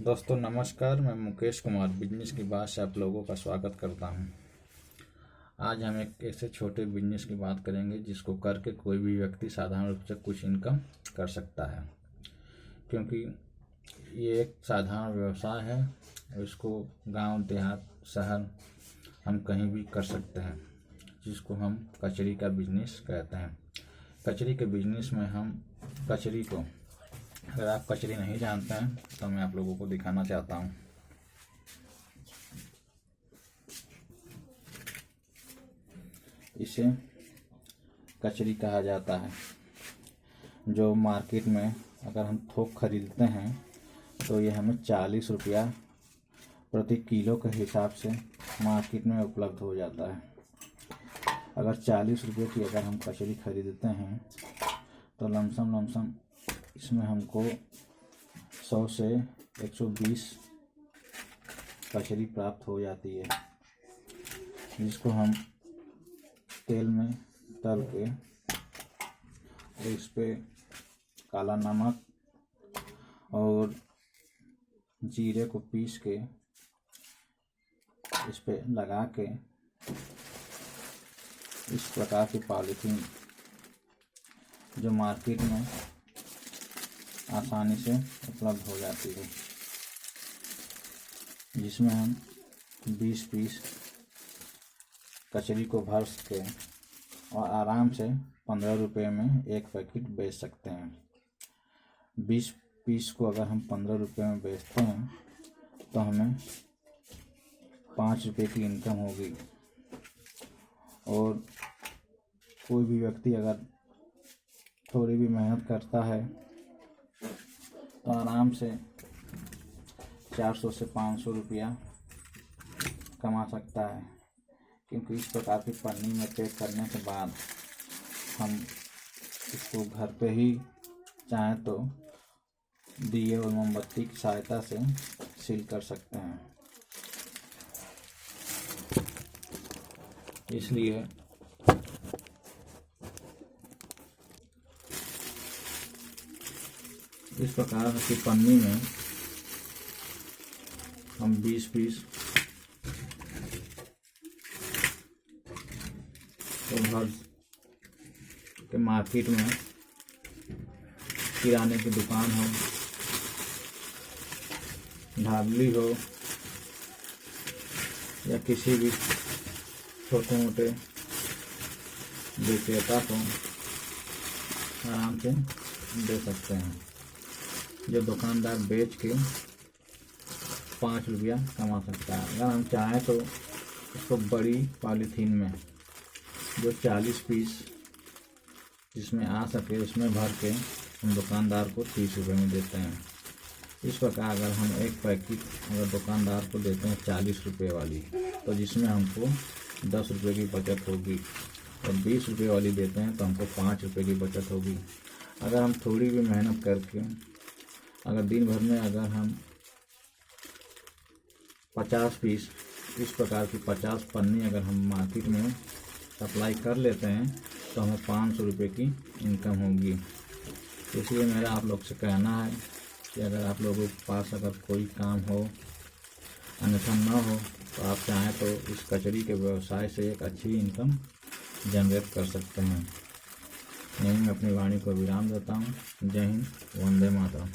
दोस्तों नमस्कार, मैं मुकेश कुमार बिजनेस की बात से आप लोगों का स्वागत करता हूं। आज हम एक ऐसे छोटे बिजनेस की बात करेंगे जिसको करके कोई भी व्यक्ति साधारण रूप से कुछ इनकम कर सकता है, क्योंकि ये एक साधारण व्यवसाय है और इसको गांव देहात शहर हम कहीं भी कर सकते हैं, जिसको हम कचरी का बिजनेस कहते हैं। कचरी के बिजनेस में हम कचरी को, अगर आप कचरी नहीं जानते हैं तो मैं आप लोगों को दिखाना चाहता हूँ। इसे कचरी कहा जाता है, जो मार्केट में अगर हम थोक खरीदते हैं तो ये हमें 40 रुपया प्रति किलो के हिसाब से मार्केट में उपलब्ध हो जाता है। अगर 40 रुपये की अगर हम कचरी खरीदते हैं तो लमसम इसमें हमको 100 से 120 कचरी प्राप्त हो जाती है, जिसको हम तेल में तल के और इस पे काला नमक और जीरे को पीस के इस पे लगा के इस प्रकार की पॉलीथीन जो मार्केट में आसानी से उपलब्ध हो जाती है, जिसमें हम 20 पीस कचरी को भर के और आराम से 15 रुपये में एक पैकेट बेच सकते हैं। 20 पीस को अगर हम 15 रुपये में बेचते हैं तो हमें 5 रुपये की इनकम होगी। और कोई भी व्यक्ति अगर थोड़ी भी मेहनत करता है तो आराम से 400 से 500 रुपया कमा सकता है, क्योंकि इस प्रकार की पन्नी में पैक करने के बाद हम इसको घर पे ही चाहें तो दिए और मोमबत्ती की सहायता से सील कर सकते हैं। इसलिए इस प्रकार की पन्नी में हम 20 पीस तो भर के मार्केट में किराने की दुकान हो, ढाबली हो या किसी भी छोटे मोटे विक्रेता को आराम से दे सकते हैं, जो दुकानदार बेच के 5 रुपया कमा सकता है। अगर हम चाहें तो इसको बड़ी पॉलीथीन में जो 40 पीस जिसमें आ सके उसमें भर के हम दुकानदार को 30 रुपये में देते हैं। इस प्रकार अगर हम एक पैकेट अगर दुकानदार को देते हैं 40 रुपये वाली, तो जिसमें हमको 10 रुपये की बचत होगी, और 20 रुपये वाली देते हैं तो हमको 5 रुपये की बचत होगी। अगर हम थोड़ी भी मेहनत करके अगर दिन भर में अगर हम 50 पीस इस प्रकार की 50 पन्नी अगर हम मार्केट में सप्लाई कर लेते हैं तो हमें 500 रुपये की इनकम होगी। इसलिए मेरा आप लोग से कहना है कि अगर आप लोगों के पास अगर कोई काम हो, अन्यथा न हो, तो आप चाहें तो इस कचरी के व्यवसाय से एक अच्छी इनकम जनरेट कर सकते हैं। यहीं मैं अपनी वाणी को विराम देता हूँ। जय हिंद, वंदे मातरम।